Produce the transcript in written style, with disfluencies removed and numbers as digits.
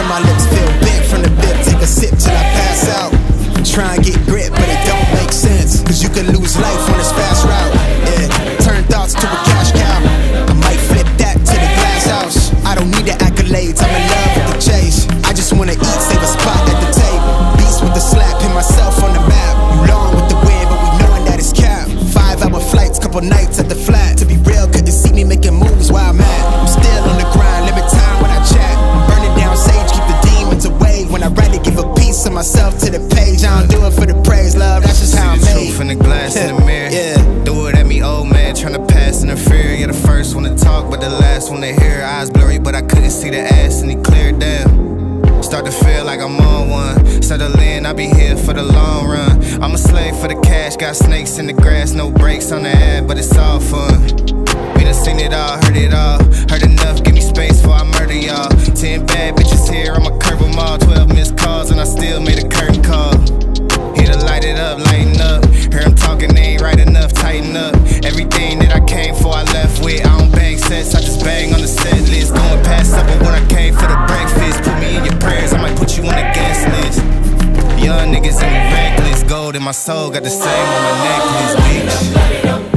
from my lips feel big from the bip. Take a sip till I pass out. Try and get grit, but it don't make sense, cause you can lose life on this fast route. Yeah, turn thoughts to a cash cow. I might flip that to the glass house. I don't need the accolades, I'm in love with the chase. I just wanna eat, save a spot at the table. Beast with the slap, hit myself on the map. You long with the wind, but we knowing that it's cap. 5-hour flights, couple nights at the flat. To be real, couldn't see me making moves while I'm at. I'm still on the grind, limit time when I chat. I'm burning down sage, keep the demons away. When I rather give a piece of myself to the page. I don't do it for the praise, love, that's just how I'm made. Truth in the glass in the mirror. Do it at me, old man, tryna pass in the fear. You're the first one to talk, but the last one to hear. Eyes blurry, but I couldn't see the ass, and he cleared down. Start to feel like I'm on one. Settle in, I'll be here for the long run. I'm a slave for the cash, got snakes in the grass, no brakes on the ad, but it's all fun. We done seen it all, heard it all. Heard enough, give me space before I murder y'all. 10 bad bitches here, I'ma curve them all. 12 missed calls, and I still made a curtain call. Here to light it up, lighten up. Hear him talking, they ain't right enough, tighten up. Everything that I came for, I left with. I don't bang sets, I just bang on the set list. Going past supper when I came for the breakfast. Put me in your prayers, I might put you on the guest list. Young niggas and reckless. Gold in my soul, got the same on my necklace, bitch.